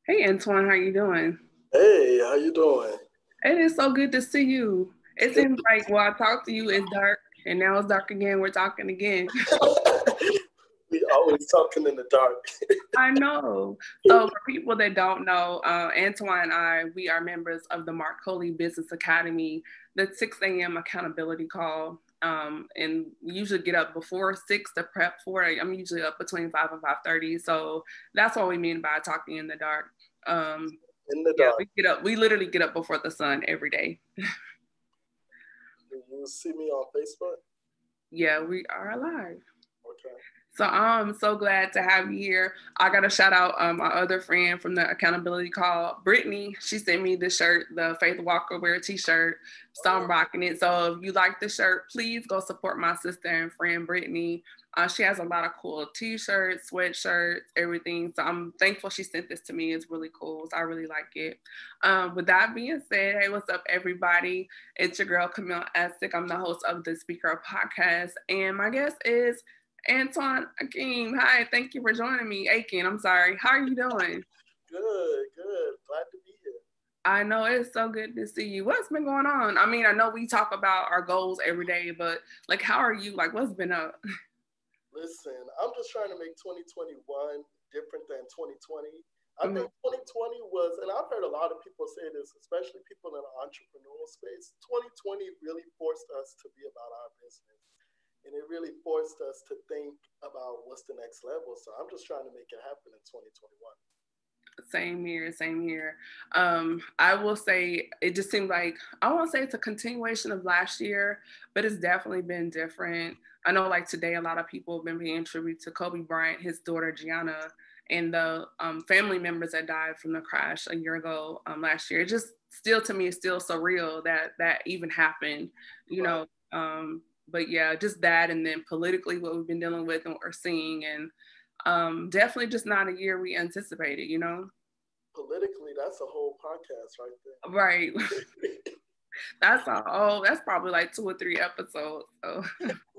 Hey Antwan, how you doing? Hey, how you doing? It is so good to see you. It's It good. seems like while I talk to you, it's dark, and now it's dark again. We're talking again. We always talking in the dark. I know. So for people that don't know, Antwan and I, we are members of the Mark Coley Business Academy, the 6 a.m. accountability call. And we usually get up before 6 to prep for it. I'm usually up between 5 and 5:30. So that's what we mean by talking in the dark. Um, In the yeah, dark. we get up. We literally get up before the sun every day. Do you see me on Facebook? Yeah, we are alive. Okay. So I'm so glad to have you here. I got to shout out my other friend from the accountability call, Brittany. She sent me the shirt, the Faith Walker Wear t-shirt. So I'm Oh, rocking it. So if you like the shirt, please go support my sister and friend Brittany. She has a lot of cool t-shirts, sweatshirts, everything. So I'm thankful she sent this to me. It's really cool. So I really like it. With that being said, hey, what's up, everybody? It's your girl Camille Essick. I'm the host of the Speaker Podcast, and my guest is Antwan Aiken. Hi, thank you for joining me. Aiken, I'm sorry. How are you doing? good, good. Glad to be here. I know it's so good to see you. What's been going on? I mean, I know we talk about our goals every day, but like, how are you? Like, what's been up? Listen, I'm just trying to make 2021 different than 2020. I Mhm. think 2020 was, and I've heard a lot of people say this, especially people in the entrepreneurial space. 2020 really forced us to be about our business. And it really forced us to think about what's the next level. So I'm just trying to make it happen in 2021. Same here, same here. I will say it just seemed like I won't say it's a continuation of last year, but it's definitely been different. I know like today a lot of people have been paying tribute to Kobe Bryant, his daughter Gianna, and the family members that died from the crash a year ago last year. It just still to me is still surreal that that even happened, you Right. know. But yeah, just that and then politically what we've been dealing with and what we're seeing and definitely just not a year we anticipated, you know? Politically, that's a whole podcast right Right. there. That's probably like 2 or 3 episodes. So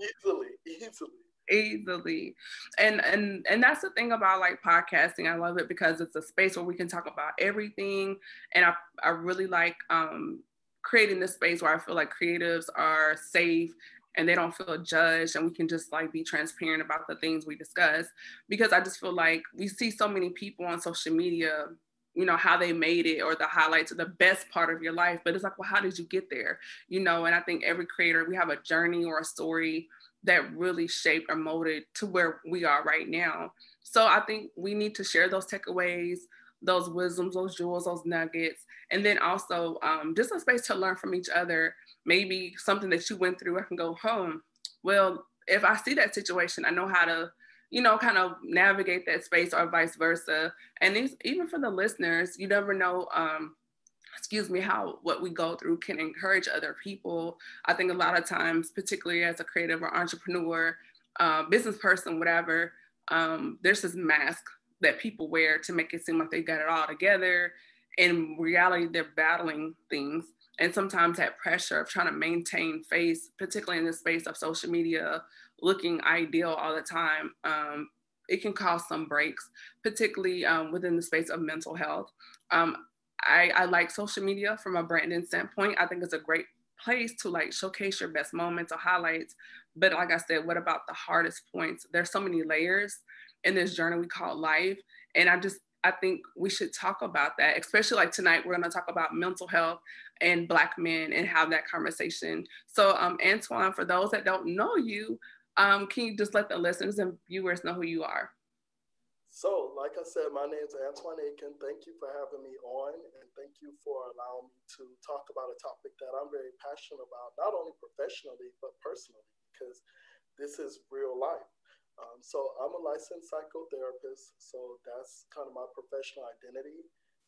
Easily, easily. easily. And that's the thing about like podcasting. I love it because it's a space where we can talk about everything. And I really like creating this space where I feel like creatives are safe and they don't feel judged and we can just like be transparent about the things we discuss because I just feel like we see so many people on social media, you know, how they made it or the highlights of the best part of your life, but it's like, well, how did you get there, you know? And I think every creator, we have a journey or a story that really shaped or molded to where we are right now. So I think we need to share those takeaways, those wisdoms, those jewels, those nuggets, and then also just a space to learn from each other. Maybe something that you went through, I can go home. Well, if I see that situation, I know how to, you know, kind of navigate that space or vice versa. And even for the listeners, you never know. Excuse me, how what we go through can encourage other people. I think a lot of times, particularly as a creative or entrepreneur, business person, whatever, there's this mask that people wear to make it seem like they got it all together. In reality, they're battling things. And sometimes that pressure of trying to maintain face, particularly in the space of social media, looking ideal all the time, it can cause some breaks, particularly within the space of mental health. Um, I like social media from a branding standpoint. I think it's a great place to like showcase your best moments or highlights. But like I said, what about the hardest points? There's so many layers in this journey we call life. And I think we should talk about that, especially like tonight, we're going to talk about mental health and Black men and have that conversation. So, Antwan, for those that don't know you, can you just let the listeners and viewers know who you are? So, like I said, my name is Antwan Aiken. Thank you for having me on, and thank you for allowing me to talk about a topic that I'm very passionate about, not only professionally, but personally, because this is real life. So, I'm a licensed psychotherapist, so that's kind of my professional identity.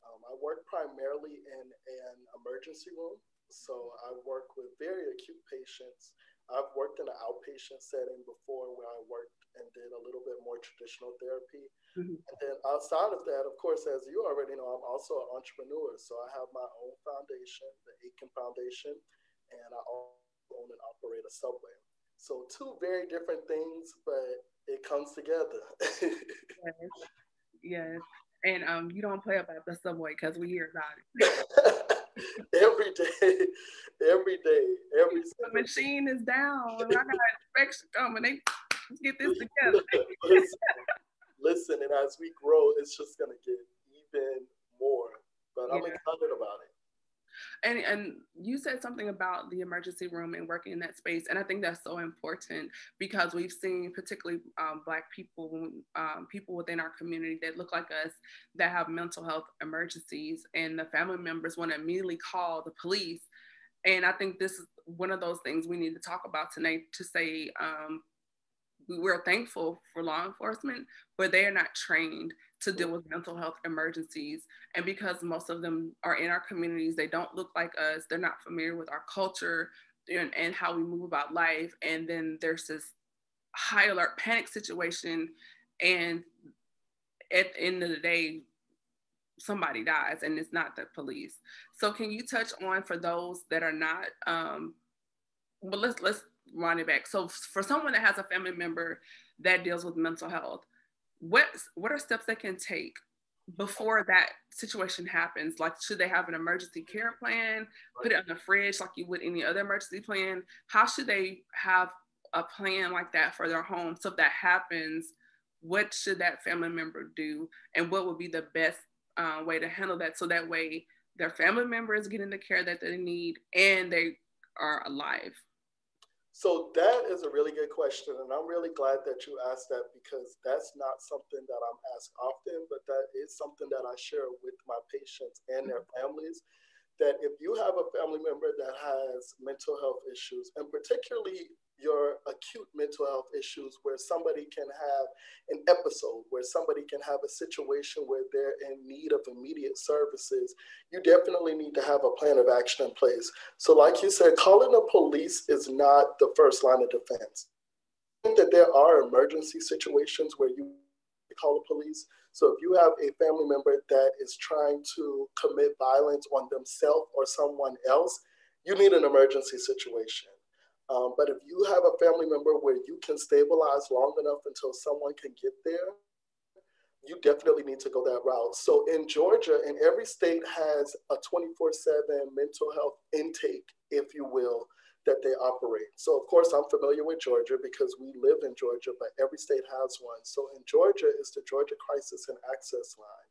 I work primarily in an emergency room, so I work with very acute patients. I've worked in an outpatient setting before where I worked and did a little bit more traditional therapy. Mhm. And then outside of that, of course, as you already know, I'm also an entrepreneur. So I have my own foundation, the Aiken Foundation, and I also own and operate a subway. So two very different things, but it comes together. Yes. Yes. And you don't play about the subway because we hear about it. Every day, every day, every The single machine is down, and I got inspection coming. Let's get this together. listen, listen, and as we grow, it's just gonna get even more. But I'm Yeah. excited about it. And you said something about the emergency room and working in that space, and I think that's so important because we've seen particularly Black people, people within our community that look like us that have mental health emergencies, and the family members want to immediately call the police. And I think this is one of those things we need to talk about tonight to say we're thankful for law enforcement, but they are not trained to deal with mental health emergencies. And because most of them are in our communities, they don't look like us, they're not familiar with our culture and how we move about life. And then there's this high alert panic situation. And at the end of the day, somebody dies and it's not the police. So can you touch on for those that are not, but let's run it back. So for someone that has a family member that deals with mental health, what are steps they can take before that situation happens? Like, should they have an emergency care plan, put it on the fridge like you would any other emergency plan? How should they have a plan like that for their home? So if that happens, what should that family member do? And what would be the best way to handle that? So that way their family member is getting the care that they need and they are alive. So that is a really good question, and I'm really glad that you asked that because that's not something that I'm asked often, but that is something that I share with my patients and their families. That if you have a family member that has mental health issues, and particularly your acute mental health issues, where somebody can have an episode, where somebody can have a situation where they're in need of immediate services, you definitely need to have a plan of action in place. So, like you said, calling the police is not the first line of defense. I think that there are emergency situations where you call the police. So if you have a family member that is trying to commit violence on themselves or someone else, you need an emergency situation. But if you have a family member where you can stabilize long enough until someone can get there, you definitely need to go that route. So in Georgia, and every state has a 24/7 mental health intake, if you will, that they operate. So of course I'm familiar with Georgia because we live in Georgia, but every state has one. So in Georgia is the Georgia Crisis and Access Line.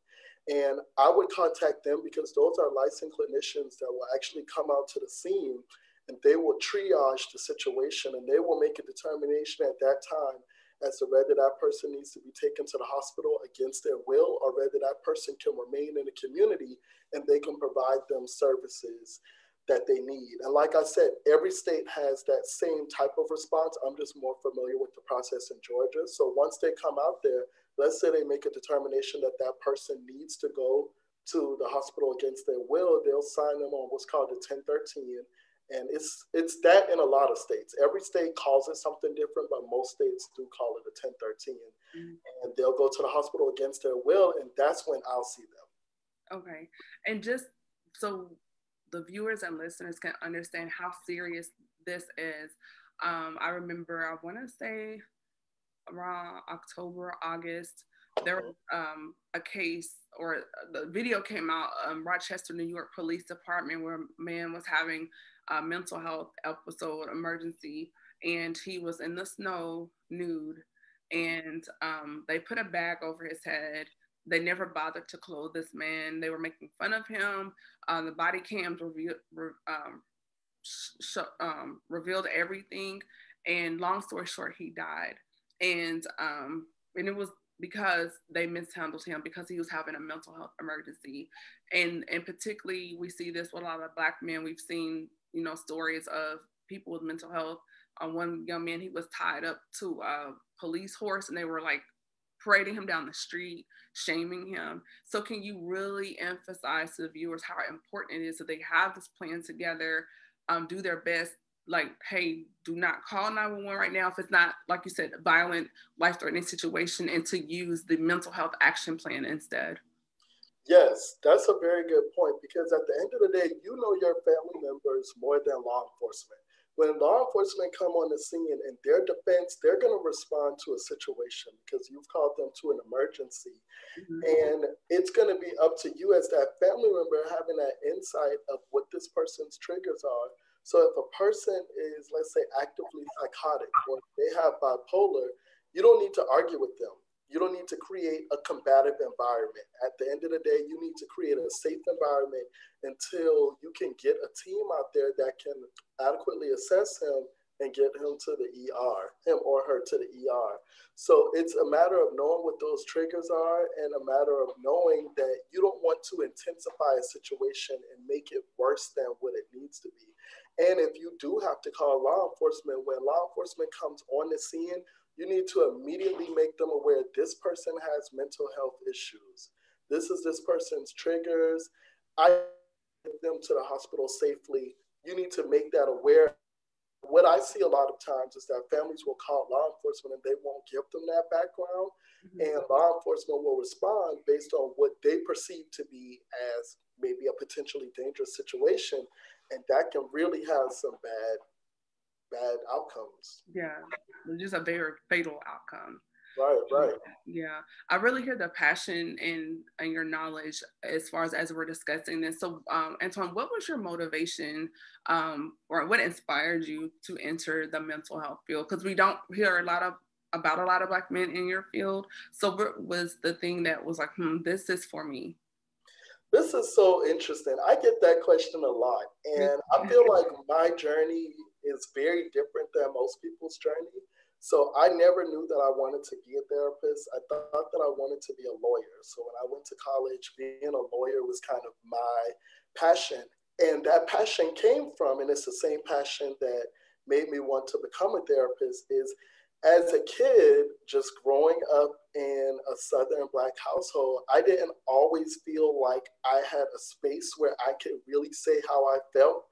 And I would contact them because those are licensed clinicians that will actually come out to the scene and they will triage the situation and they will make a determination at that time as to whether that person needs to be taken to the hospital against their will or whether that person can remain in the community and they can provide them services that they need. And like I said, every state has that same type of response. I'm just more familiar with the process in Georgia. So once they come out there, let's say they make a determination that that person needs to go to the hospital against their will, they'll sign them on what's called a 1013. And it's that in a lot of states. Every state calls it something different, but most states do call it a 1013. And they'll go to the hospital against their will, and that's when I'll see them. Okay. And just so the viewers and listeners can understand how serious this is, I remember, I want to say around October, August, there was a case or the video came out, Rochester, New York Police Department, where a man was having a mental health episode, emergency, and he was in the snow, nude, and they put a bag over his head. They never bothered to clothe this man. They were making fun of him. The body cams revealed everything. And long story short, he died. And it was because they mishandled him because he was having a mental health emergency. And particularly, we see this with a lot of Black men. We've seen, stories of people with mental health. One young man, he was tied up to a police horse and they were like parading him down the street, shaming him. So can you really emphasize to the viewers how important it is that they have this plan together, do their best, like, hey, do not call 911 right now if it's not, like you said, a violent, life-threatening situation, and to use the mental health action plan instead? Yes, that's a very good point because at the end of the day, you know your family members more than law enforcement. When law enforcement come on the scene, in their defense, they're going to respond to a situation because you've called them to an emergency. Mm-hmm. And it's going to be up to you as that family member having that insight of what this person's triggers are. So if a person is, let's say, actively psychotic or they have bipolar, you don't need to argue with them. You don't need to create a combative environment. At the end of the day, you need to create a safe environment until you can get a team out there that can adequately assess him and get him to the ER, him or her to the ER. So it's a matter of knowing what those triggers are and a matter of knowing that you don't want to intensify a situation and make it worse than what it needs to be. And if you do have to call law enforcement, when law enforcement comes on the scene, you need to immediately make them aware this person has mental health issues. This is this person's triggers. I get them to the hospital safely. You need to make that aware. What I see a lot of times is that families will call law enforcement and they won't give them that background. Mm-hmm. And law enforcement will respond based on what they perceive to be as maybe a potentially dangerous situation. And that can really have some bad outcomes. Yeah, just a very fatal outcome. Right. Yeah, I really hear the passion and your knowledge as far as we're discussing this. So, Antwan, what was your motivation, or what inspired you to enter the mental health field? Because we don't hear about a lot of Black men in your field. So, what was the thing that was like, this is for me? This is so interesting. I get that question a lot, and I feel like my journey is very different than most people's journey. So I never knew that I wanted to be a therapist. I thought that I wanted to be a lawyer. So when I went to college, being a lawyer was kind of my passion. And that passion came from, and it's the same passion that made me want to become a therapist, is as a kid, just growing up in a Southern Black household, I didn't always feel like I had a space where I could really say how I felt.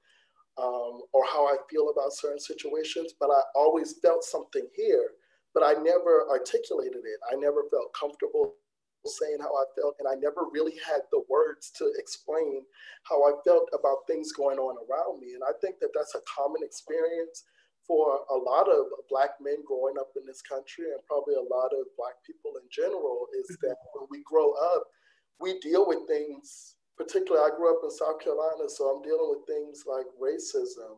Or how I feel about certain situations, but I always felt something here, but I never articulated it. I never felt comfortable saying how I felt, and I never really had the words to explain how I felt about things going on around me. And I think that that's a common experience for a lot of Black men growing up in this country, and probably a lot of Black people in general, is that when we grow up, we deal with things. Particularly, I grew up in South Carolina, so I'm dealing with things like racism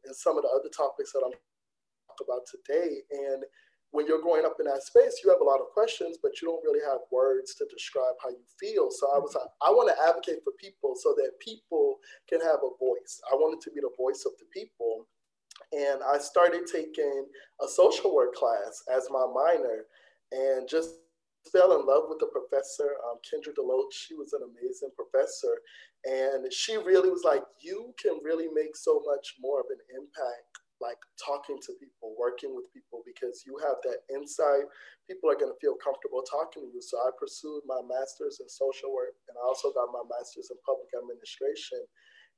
and some of the other topics that I'm talking about today. And when you're growing up in that space, you have a lot of questions, but you don't really have words to describe how you feel. So I was like, I want to advocate for people so that people can have a voice. I wanted to be the voice of the people. And I started taking a social work class as my minor, and just fell in love with the professor, Kendra Deloach. She was an amazing professor. And she really was like, you can really make so much more of an impact, like talking to people, working with people, because you have that insight. People are going to feel comfortable talking to you. So I pursued my master's in social work, and I also got my master's in public administration.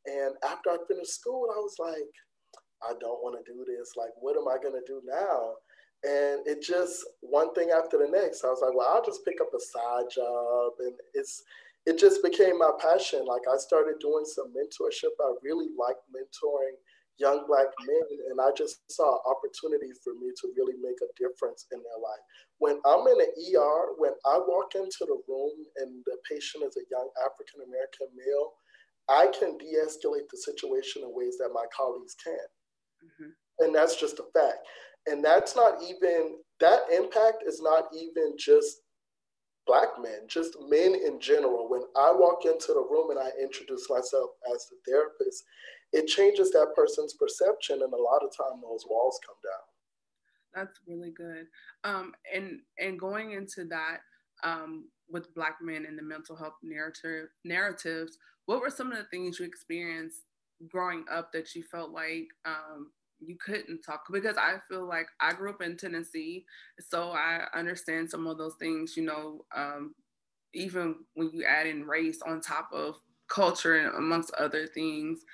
And after I finished school, I was like, I don't want to do this. Like, what am I going to do now? And it just, one thing after the next, I was like, well, I'll just pick up a side job. And it just became my passion. Like, I started doing some mentorship. I really liked mentoring young Black men. And I just saw an opportunity for me to really make a difference in their life. When I'm in the ER, when I walk into the room and the patient is a young African-American male, I can de-escalate the situation in ways that my colleagues can't. Mm-hmm. And that's just a fact. And that's not even, that impact is not even just Black men, just men in general. When I walk into the room and I introduce myself as the therapist, it changes that person's perception, and a lot of time those walls come down. That's really good. And going into that, with Black men in the mental health narratives, what were some of the things you experienced growing up that you felt like you couldn't talk? Because I feel like I grew up in Tennessee, so I understand some of those things, even when you add in race on top of culture and amongst other things,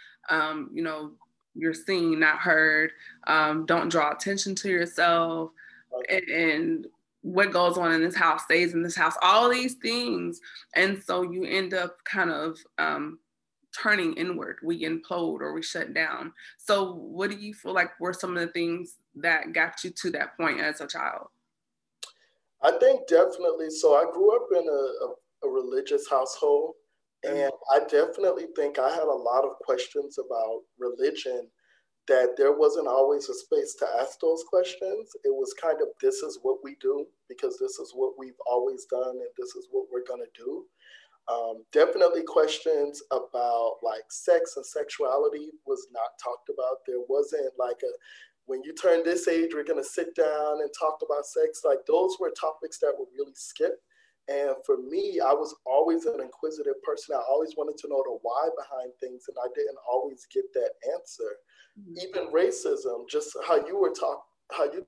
you're seen, not heard, don't draw attention to yourself, and what goes on in this house stays in this house, all these things. And so you end up kind of turning inward, we implode or we shut down. So what do you feel like were some of the things that got you to that point as a child? I think definitely. So I grew up in a religious household, and I definitely think I had a lot of questions about religion that there wasn't always a space to ask those questions. It was kind of, this is what we do because this is what we've always done and this is what we're going to do. Definitely questions about like sex and sexuality was not talked about. There wasn't like a, when you turn this age, we're going to sit down and talk about sex. Like those were topics that were really skipped. And for me, I was always an inquisitive person. I always wanted to know the why behind things, and I didn't always get that answer. Even racism, just how you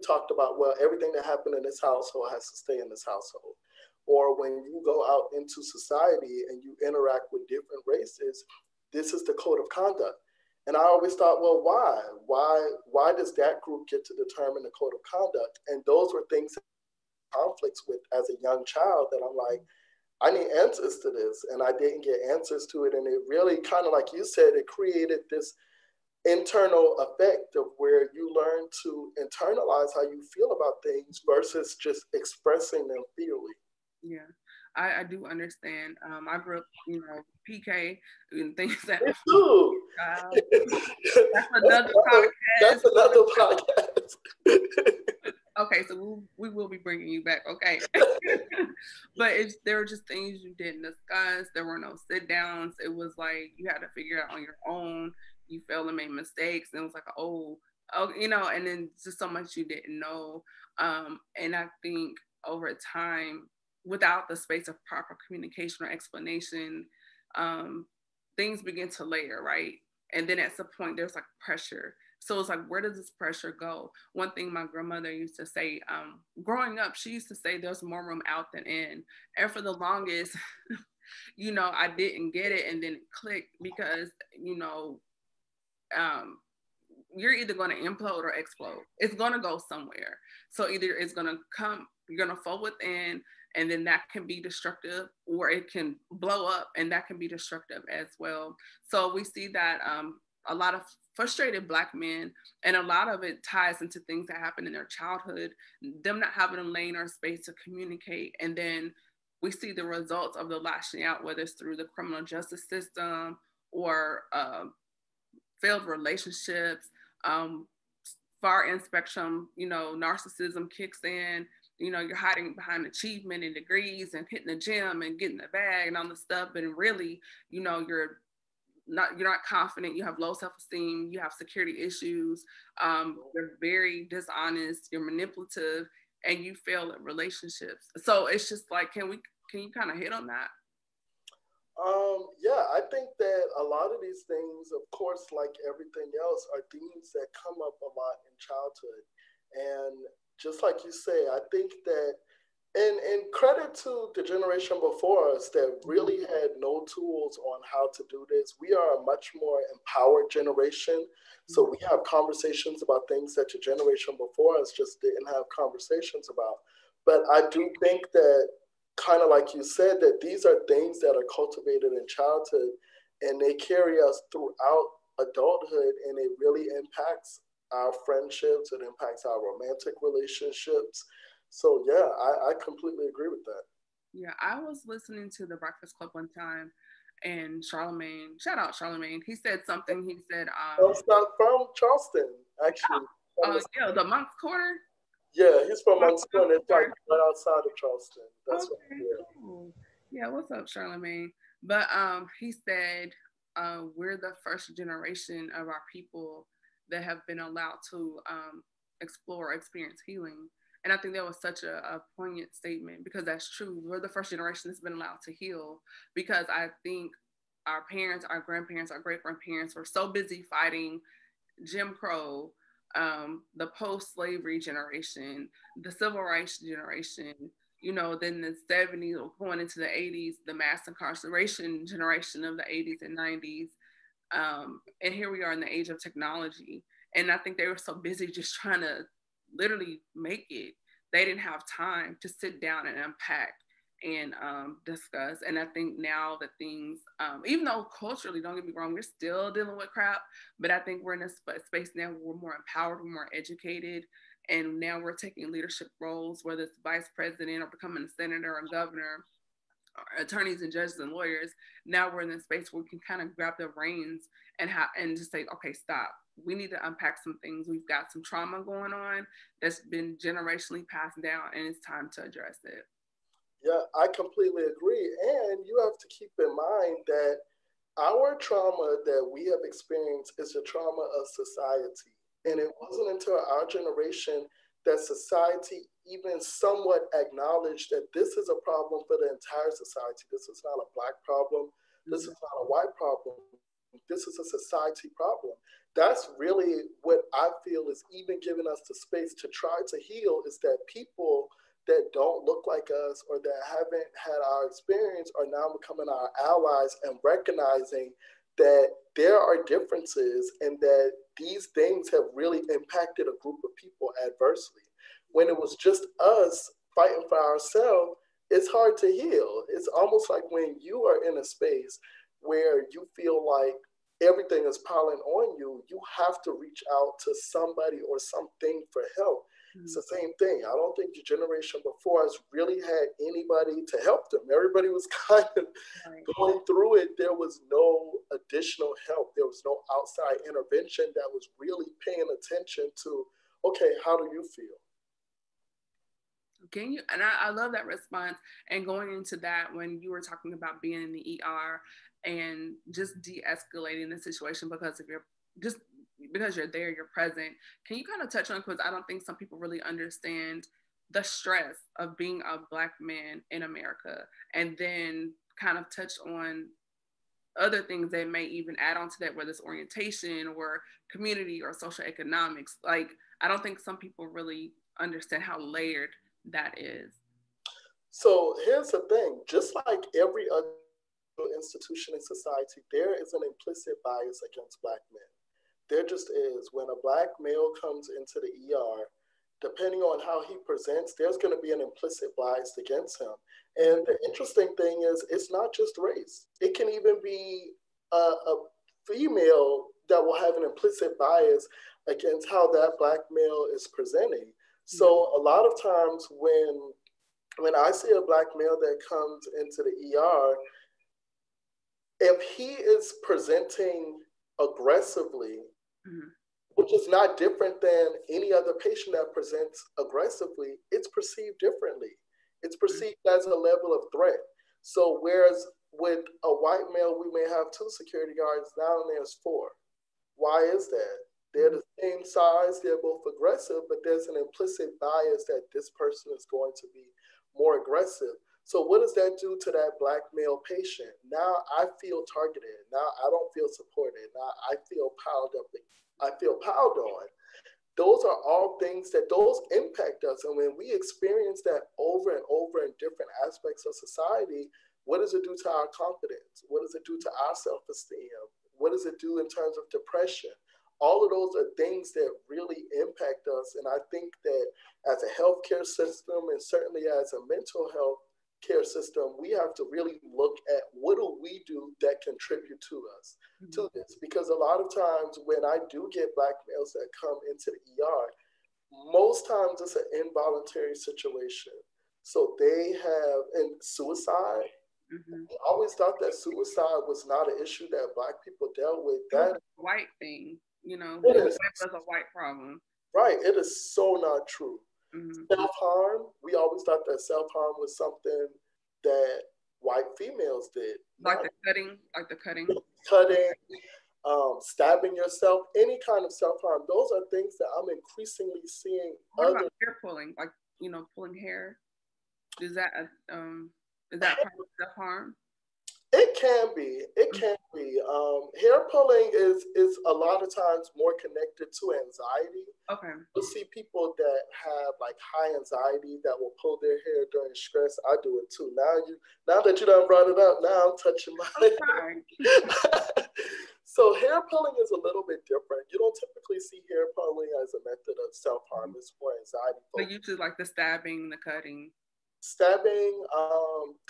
talked about, well, everything that happened in this household has to stay in this household. Or when you go out into society and you interact with different races, this is the code of conduct. And I always thought, well, why? Why does that group get to determine the code of conduct? And those were things conflicts with as a young child that I'm like, I need answers to this. And I didn't get answers to it. And it really kind of, like you said, it created this internal effect of where you learn to internalize how you feel about things versus just expressing them freely. Yeah, I do understand. I grew up, PK and things that. Me too. That's another podcast. That's another podcast. Okay, so we will be bringing you back. Okay, but there were just things you didn't discuss. There were no sit downs. It was like you had to figure it out on your own. You failed and made mistakes, and it was like, oh, and then just so much you didn't know. And I think over time, without the space of proper communication or explanation, things begin to layer, right? And then at some point, there's like pressure. So it's like, where does this pressure go? One thing my grandmother used to say, growing up, she used to say there's more room out than in. And for the longest, I didn't get it, and then it clicked because, you're either going to implode or explode. It's going to go somewhere. So either it's going to come, you're going to fall within, and then that can be destructive, or it can blow up, and that can be destructive as well. So we see that a lot of frustrated Black men, and a lot of it ties into things that happen in their childhood, them not having a lane or space to communicate. And then we see the results of the lashing out, whether it's through the criminal justice system or failed relationships, far end spectrum, narcissism kicks in. You're hiding behind achievement and degrees and hitting the gym and getting the bag and all the stuff, but really, you're not confident. You have low self-esteem. You have security issues. You're very dishonest. You're manipulative, and you fail at relationships. So it's just like, can you kind of hit on that? Yeah, I think that a lot of these things, of course, like everything else, are themes that come up a lot in childhood. And just like you say, I think that, and credit to the generation before us that really had no tools on how to do this. We are a much more empowered generation. So we have conversations about things that the generation before us just didn't have conversations about. But I do think that, kind of like you said, that these are things that are cultivated in childhood and they carry us throughout adulthood, and it really impacts our friendships, it impacts our romantic relationships. So yeah, I completely agree with that. Yeah, I was listening to the Breakfast Club one time, and Charlemagne, shout out Charlemagne, he said something. He said, from Charleston, actually. Yeah, the Moncks Corner. Yeah, he's from Moncks Corner. It's like right outside of Charleston. That's okay, cool. Yeah, what's up, Charlemagne? But he said, we're the first generation of our people that have been allowed to explore, experience healing. And I think that was such a poignant statement, because that's true. We're the first generation that's been allowed to heal, because I think our parents, our grandparents, our great-grandparents were so busy fighting Jim Crow, the post-slavery generation, the civil rights generation, then the 70s going into the 80s, the mass incarceration generation of the 80s and 90s. And here we are in the age of technology. And I think they were so busy just trying to literally make it. They didn't have time to sit down and unpack and discuss. And I think now that things, even though culturally, don't get me wrong, we're still dealing with crap, but I think we're in a space now where we're more empowered, we're more educated, and now we're taking leadership roles, whether it's vice president or becoming a senator or governor, or attorneys and judges and lawyers. Now we're in a space where we can kind of grab the reins and just say, okay, stop. We need to unpack some things. We've got some trauma going on that's been generationally passed down, and it's time to address it. Yeah, I completely agree. And you have to keep in mind that our trauma that we have experienced is a trauma of society. And it wasn't until our generation that society even somewhat acknowledged that this is a problem for the entire society. This is not a Black problem. This is not a white problem. This is a society problem. That's really what I feel is even giving us the space to try to heal, is that people that don't look like us or that haven't had our experience are now becoming our allies and recognizing that there are differences and that these things have really impacted a group of people adversely. When it was just us fighting for ourselves, it's hard to heal. It's almost like when you are in a space where you feel like everything is piling on you, you have to reach out to somebody or something for help. It's the same thing. I don't think the generation before us really had anybody to help them. Everybody was kind of going through it. There was no additional help. There was no outside intervention that was really paying attention to, okay, how do you feel? Can you, and I love that response. And going into that, when you were talking about being in the ER and just de-escalating the situation because of your, just because you're there, you're present. Can you kind of touch on, because I don't think some people really understand the stress of being a Black man in America, and then kind of touch on other things that may even add on to that, whether it's orientation or community or social economics. Like, I don't think some people really understand how layered that is. So here's the thing, just like every other institution in society, there is an implicit bias against Black men. There just is. When a Black male comes into the ER, depending on how he presents, there's going to be an implicit bias against him. And the interesting thing is, it's not just race. It can even be a female that will have an implicit bias against how that Black male is presenting. So a lot of times when I see a Black male that comes into the ER, if he is presenting aggressively, which is not different than any other patient that presents aggressively, it's perceived differently. It's perceived as a level of threat. So whereas with a white male, we may have 2 security guards, now there's 4. Why is that? They're the same size, they're both aggressive, but there's an implicit bias that this person is going to be more aggressive. So what does that do to that Black male patient? Now I feel targeted. Now I don't feel supported. Now I feel piled up. I feel piled on. Those are all things that those impact us. And when we experience that over and over in different aspects of society, what does it do to our confidence? What does it do to our self-esteem? What does it do in terms of depression? All of those are things that really impact us. And I think that as a healthcare system, and certainly as a mental health care system, we have to really look at what do we do that contribute to us, to this. Because a lot of times when I do get Black males that come into the ER, most times it's an involuntary situation. So they have, and suicide, I always thought that suicide was not an issue that Black people dealt with. That a white thing, you know, that's a white problem. Right, it is so not true. Self-harm, we always thought that self-harm was something that white females did. Like the cutting. Cutting, stabbing yourself, any kind of self-harm. Those are things that I'm increasingly seeing. What about hair pulling? Like, you know, pulling hair? Is that part of self-harm? It can be. It can be. Hair pulling is a lot of times more connected to anxiety. Okay. You'll see people that have like high anxiety that will pull their hair during stress. I do it too. Now that you done brought it up, now I'm touching my hair. So hair pulling is a little bit different. You don't typically see hair pulling as a method of self-harm. It's more anxiety. But you just like the stabbing, the cutting. stabbing,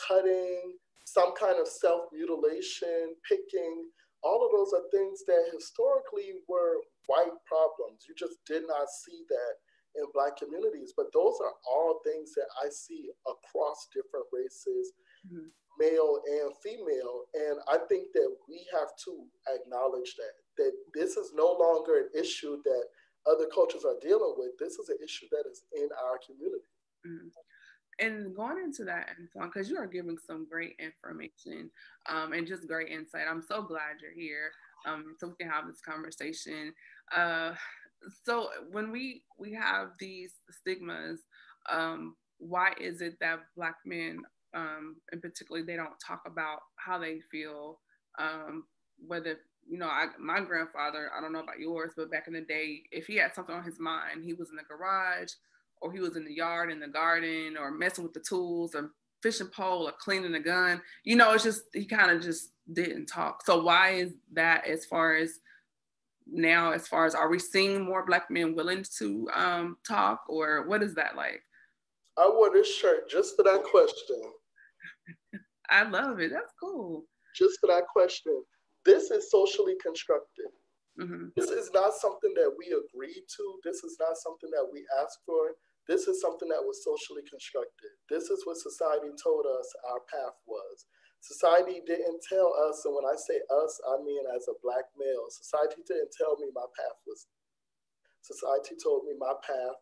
cutting, some kind of self-mutilation, picking, all of those are things that historically were white problems. You just did not see that in Black communities. But those are all things that I see across different races, mm-hmm. male and female. And I think that we have to acknowledge that this is no longer an issue that other cultures are dealing with. This is an issue that is in our community. Mm-hmm. And going into that, Antwan, because you are giving some great information and just great insight. I'm so glad you're here so we can have this conversation. So when we have these stigmas, why is it that Black men, in particular, they don't talk about how they feel? Whether, you know, my grandfather, I don't know about yours, but back in the day, if he had something on his mind, he was in the garage, or he was in the yard, in the garden, or messing with the tools, or fishing pole, or cleaning a gun. You know, it's just, he kind of just didn't talk. So why is that as far as now, as far as, are we seeing more Black men willing to talk, or what is that like? I wore this shirt just for that question. I love it. That's cool. Just for that question. This is socially constructed. Mm-hmm. This is not something that we agreed to. This is not something that we asked for. This is something that was socially constructed. This is what society told us our path was. Society didn't tell us, and when I say us, I mean as a Black male, society didn't tell me my path was. Society told me my path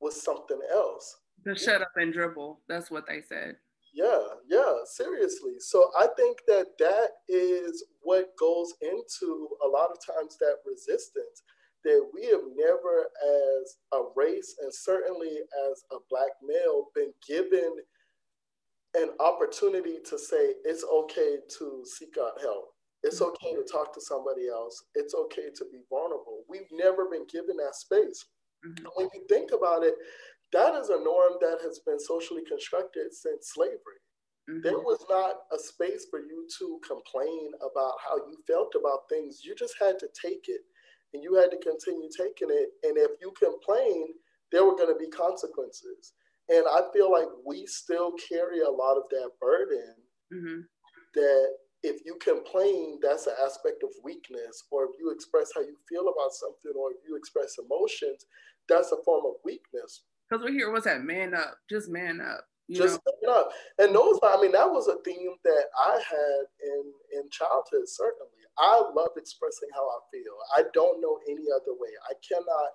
was something else. To shut up and dribble, that's what they said. Yeah, seriously. So I think that is what goes into a lot of times that resistance, that we have never as a race, and certainly as a Black male, been given an opportunity to say it's okay to seek out help. It's okay to talk to somebody else. It's okay to be vulnerable. We've never been given that space. Mm-hmm. When you think about it, that is a norm that has been socially constructed since slavery. Mm-hmm. There was not a space for you to complain about how you felt about things. You just had to take it, and you had to continue taking it. And if you complained, there were going to be consequences. And I feel like we still carry a lot of that burden, mm-hmm. that if you complain, that's an aspect of weakness, or if you express how you feel about something, or if you express emotions, that's a form of weakness. Because we hear, what's that, man up, just man up. Just man up. And those, I mean, that was a theme that I had in childhood, certainly. I love expressing how I feel. I don't know any other way. I cannot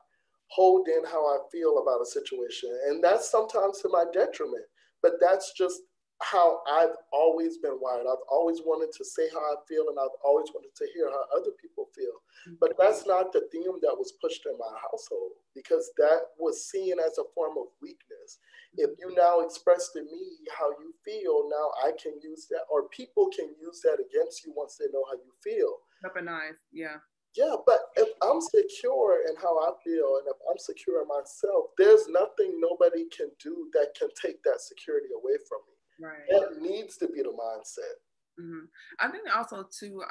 hold in how I feel about a situation. And that's sometimes to my detriment, but that's just how I've always been wired. I've always wanted to say how I feel, and I've always wanted to hear how other people feel. But that's not the theme that was pushed in my household, because that was seen as a form of weakness. If you now express to me how you feel, now I can use that, or people can use that against you once they know how you feel. Weaponized, yeah. Yeah, but if I'm secure in how I feel, and if I'm secure in myself, there's nothing nobody can do that can take that security away from me. Right. That needs to be the mindset. Mm-hmm. I think also too,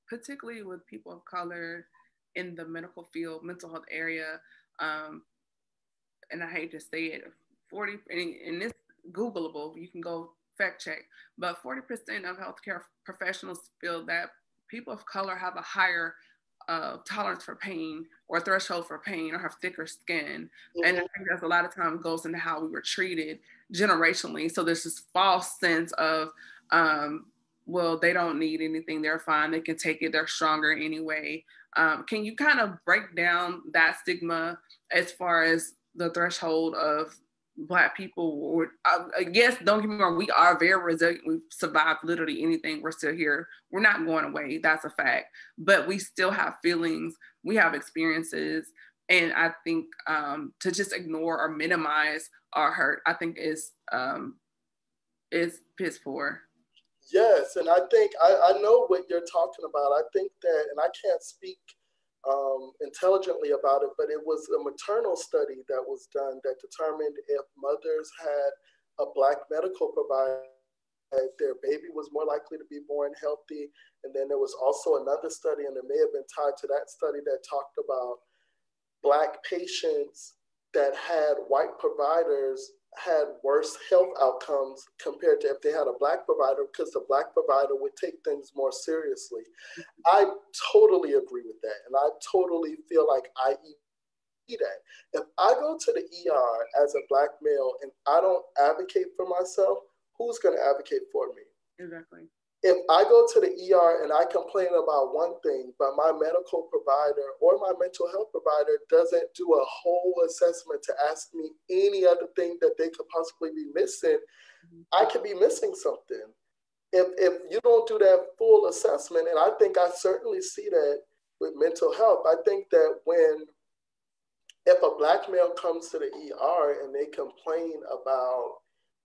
particularly with people of color in the medical field, mental health area, and I hate to say it, 40, and it's Googleable, you can go fact check, but 40% of healthcare professionals feel that people of color have a higher tolerance for pain, or threshold for pain, or have thicker skin. Mm-hmm. And I think that's a lot of times goes into how we were treated generationally. So there's this false sense of, well, they don't need anything, they're fine, they can take it, they're stronger anyway. Can you kind of break down that stigma as far as the threshold of Black people? Or yes, don't get me wrong, we are very resilient. We've survived literally anything. We're still here. We're not going away. That's a fact. But we still have feelings. We have experiences. And I think to just ignore or minimize our hurt, I think is piss poor. Yes, and I think I know what you're talking about. I think that, and I can't speak intelligently about it, but it was a maternal study that was done that determined if mothers had a Black medical provider, their baby was more likely to be born healthy. And then there was also another study, and it may have been tied to that study, that talked about Black patients that had white providers had worse health outcomes compared to if they had a Black provider, because the Black provider would take things more seriously. I totally agree with that. And I totally feel like I eat that. If I go to the ER as a Black male and I don't advocate for myself, who's going to advocate for me? Exactly. If I go to the ER and I complain about one thing, but my medical provider or my mental health provider doesn't do a whole assessment to ask me any other thing that they could possibly be missing, I could be missing something. If you don't do that full assessment, and I think I certainly see that with mental health, I think that if a Black male comes to the ER and they complain about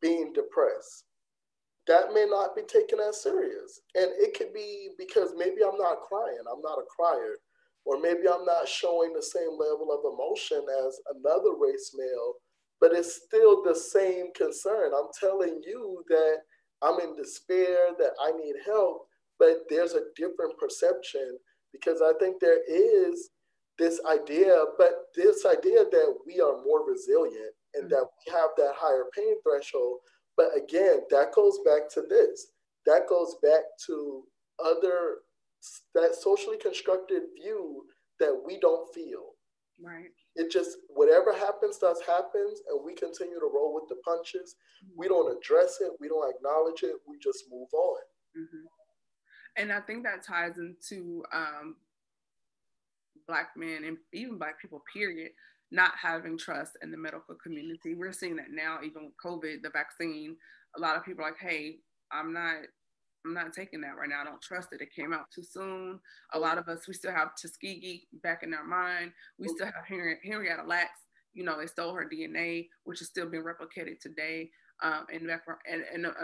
being depressed, that may not be taken as serious. And it could be because maybe I'm not crying, I'm not a crier, or maybe I'm not showing the same level of emotion as another race male, but it's still the same concern. I'm telling you that I'm in despair, that I need help, but there's a different perception, because I think there is this idea that we are more resilient and that we have that higher pain threshold. But again, that goes back to this. That goes back to that socially constructed view that we don't feel. Right. It just, whatever happens to us happens, and we continue to roll with the punches. We don't address it. We don't acknowledge it. We just move on. Mm-hmm. And I think that ties into Black men and even Black people, period, not having trust in the medical community. We're seeing that now, even with COVID, the vaccine. A lot of people are like, hey, I'm not taking that right now. I don't trust it. It came out too soon. A lot of us, we still have Tuskegee back in our mind. We still have Henrietta Lacks. You know, they stole her DNA, which is still being replicated today, and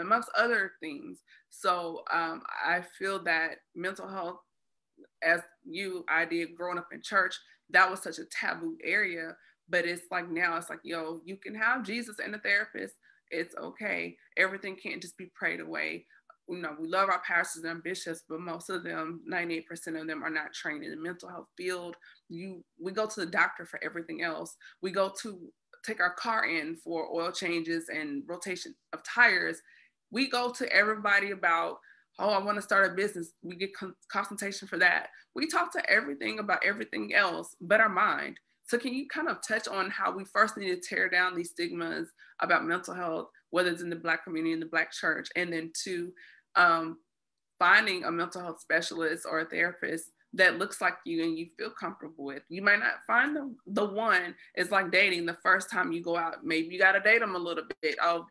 amongst other things. So I feel that mental health, as I did growing up in church, that was such a taboo area. But it's like now, it's like, yo, you can have Jesus and a therapist. It's okay. Everything can't just be prayed away. You know, we love our pastors and bishops, but most of them, 98% of them, are not trained in the mental health field. We go to the doctor for everything else. We go to take our car in for oil changes and rotation of tires. We go to everybody about, oh, I want to start a business. We get consultation for that. We talk to everything about everything else but our mind. So can you kind of touch on how we first need to tear down these stigmas about mental health, whether it's in the Black community, in the Black church, and then two, finding a mental health specialist or a therapist that looks like you and you feel comfortable with. You might not find the one. It's like dating. The first time you go out, maybe you got to date them a little bit. Oh,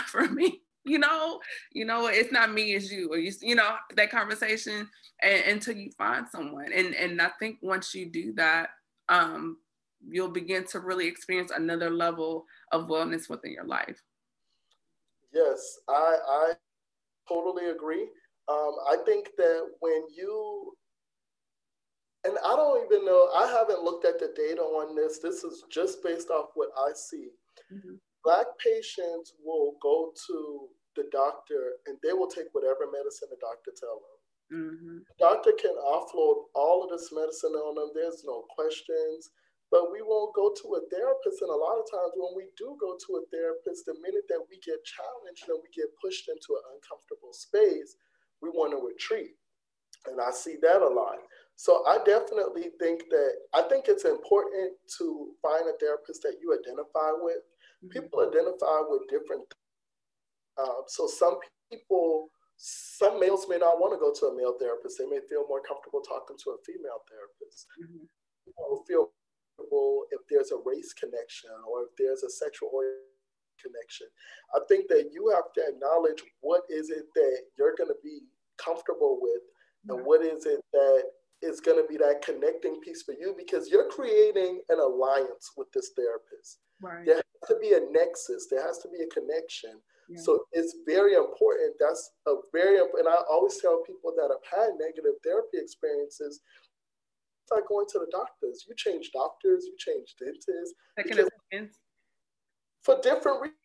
for me, it's not me, it's you, or that conversation, and until you find someone. And I think once you do that, you'll begin to really experience another level of wellness within your life. Yes, I totally agree. I think that when you, and I don't even know, I haven't looked at the data on this. This is just based off what I see. Mm-hmm. Black patients will go to the doctor and they will take whatever medicine the doctor tells them. Mm-hmm. The doctor can offload all of this medicine on them. There's no questions. But we won't go to a therapist. And a lot of times when we do go to a therapist, the minute that we get challenged and we get pushed into an uncomfortable space, we want to retreat. And I see that a lot. So I definitely think it's important to find a therapist that you identify with. Mm-hmm. People identify with different things. So some males may not want to go to a male therapist. They may feel more comfortable talking to a female therapist. Mm-hmm. People feel if there's a race connection or if there's a sexual connection. I think that you have to acknowledge what is it that you're going to be comfortable with, and what is it that is going to be that connecting piece for you, because you're creating an alliance with this therapist. Right. There has to be a nexus. There has to be a connection. Yeah. So it's very important. And I always tell people that have had negative therapy experiences, it's like going to the doctors. You change doctors, you change dentists. For different reasons.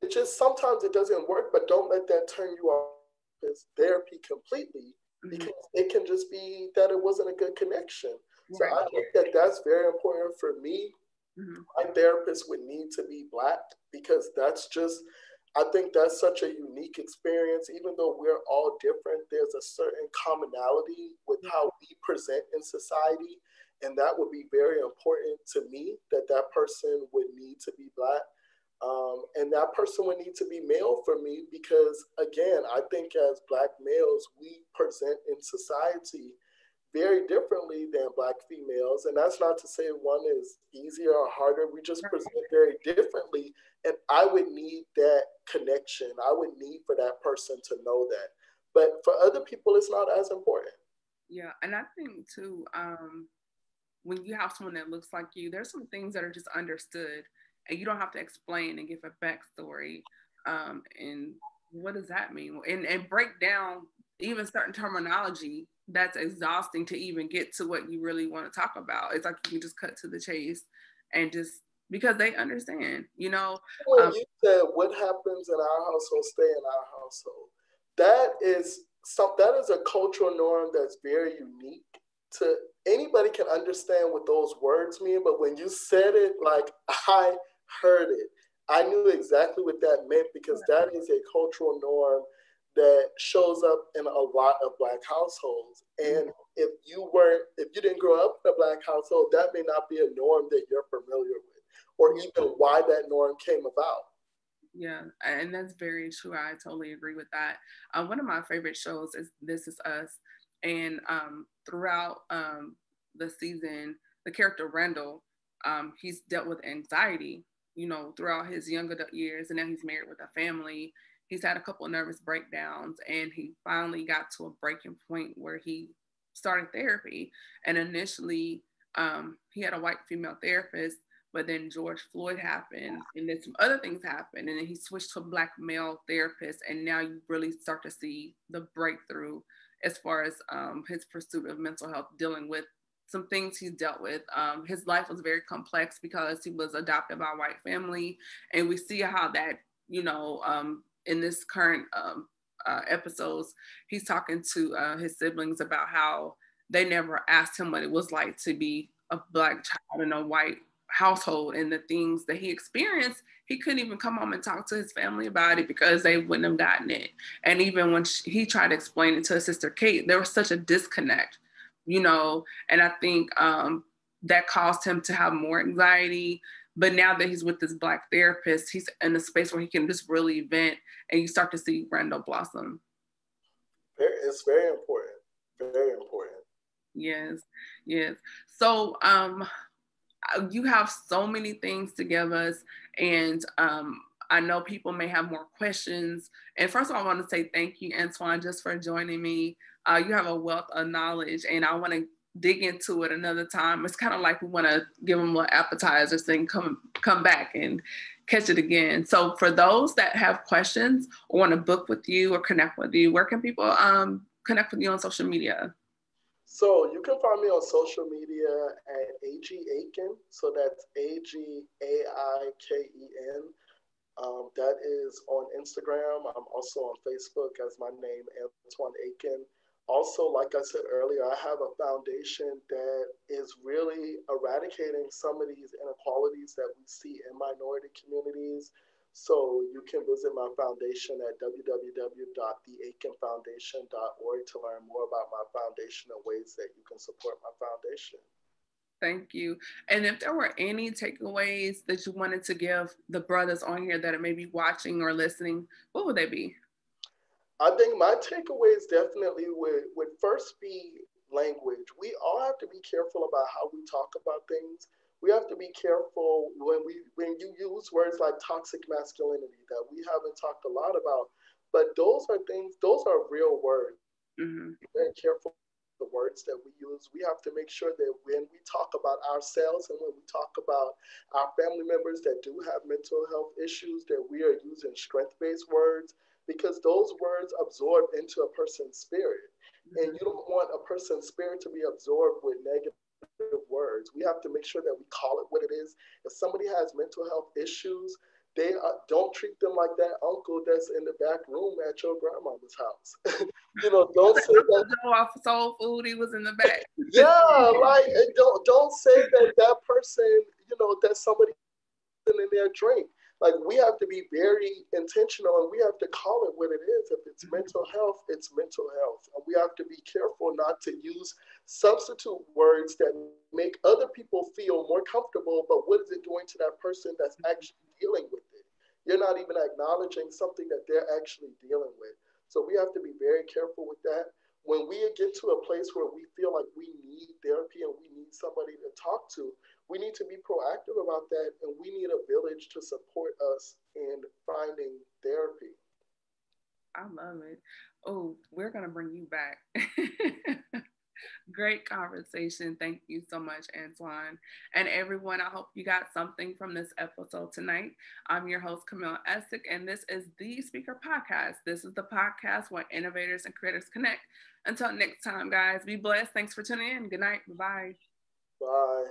It just, sometimes it doesn't work, but don't let that turn you off this therapy completely, because it can just be that it wasn't a good connection. So right. I think that that's very important for me. My therapist would need to be Black, because that's just, I think that's such a unique experience. Even though we're all different, there's a certain commonality with how we present in society. And that would be very important to me, that that person would need to be Black. And that person would need to be male for me, because again, I think as Black males, we present in society very differently than Black females. And that's not to say one is easier or harder. We just present very differently. And I would need that connection. I would need for that person to know that. But for other people, it's not as important. Yeah. And I think too, when you have someone that looks like you, there's some things that are just understood and you don't have to explain and give a backstory. And what does that mean? And break down even certain terminology that's exhausting to even get to what you really want to talk about. It's like you can just cut to the chase and just because they understand, you know. When you said what happens in our household, stay in our household. That is a cultural norm that's very unique to anybody can understand what those words mean, but when you said it, like I heard it, I knew exactly what that meant, because that is a cultural norm that shows up in a lot of Black households. And if you didn't grow up in a Black household, that may not be a norm that you're familiar with, or even why that norm came about. Yeah, and that's very true. I totally agree with that. One of my favorite shows is This Is Us. And throughout the season, the character Randall, he's dealt with anxiety, you know, throughout his young adult years. And now he's married with a family. He's had a couple of nervous breakdowns, and he finally got to a breaking point where he started therapy. And initially, he had a white female therapist, but then George Floyd happened, and then some other things happened, and then he switched to a Black male therapist, and now you really start to see the breakthrough as far as his pursuit of mental health, dealing with some things he's dealt with. His life was very complex because he was adopted by a white family, and we see how that, you know, in this current episodes, he's talking to his siblings about how they never asked him what it was like to be a Black child in a white household, and the things that he experienced, he couldn't even come home and talk to his family about it because they wouldn't have gotten it. And even when he tried to explain it to his sister Kate, there was such a disconnect, you know, and I think that caused him to have more anxiety. But now that he's with this Black therapist, he's in a space where he can just really vent, and you start to see Randall blossom. It's very important. Very important. Yes, yes. So you have so many things to give us, and I know people may have more questions. And first of all, I want to say thank you, Antwan, just for joining me. You have a wealth of knowledge, and I want to dig into it another time. It's kind of like we want to give them an appetizer thing, come back and catch it again. So for those that have questions or want to book with you or connect with you, where can people connect with you on social media? So you can find me on social media at AG Aiken. So that's AGAIKEN. That is on Instagram. I'm also on Facebook as my name, Antwan Aiken. Also, like I said earlier, I have a foundation that is really eradicating some of these inequalities that we see in minority communities. So you can visit my foundation at www.theaikenfoundation.org to learn more about my foundation and ways that you can support my foundation. Thank you. And if there were any takeaways that you wanted to give the brothers on here that are maybe watching or listening, what would they be? I think my takeaways definitely would first be language. We all have to be careful about how we talk about things. We have to be careful when you use words like toxic masculinity that we haven't talked a lot about, but those are real words. Mm-hmm. Be very careful the words that we use. We have to make sure that when we talk about ourselves and when we talk about our family members that do have mental health issues, that we are using strength-based words, because those words absorb into a person's spirit. And you don't want a person's spirit to be absorbed with negative words. We have to make sure that we call it what it is. If somebody has mental health issues, don't treat them like that uncle that's in the back room at your grandmama's house. Don't say that. Off soul food, he was in the back. Yeah, like don't say that person. that somebody in their drink. Like, we have to be very intentional, and we have to call it what it is. If it's mental health, it's mental health. And we have to be careful not to use substitute words that make other people feel more comfortable, but what is it doing to that person that's actually dealing with it? You're not even acknowledging something that they're actually dealing with. So we have to be very careful with that. When we get to a place where we feel like we need therapy and we need somebody to talk to, we need to be proactive about that, and we need a village to support us in finding therapy. I love it. Oh, we're going to bring you back. Great conversation. Thank you so much, Antwan. And everyone, I hope you got something from this episode tonight. I'm your host, Camille Essick, and this is the Speaker Podcast. This is the podcast where innovators and creators connect. Until next time, guys, be blessed. Thanks for tuning in. Good night. Bye-bye. Bye.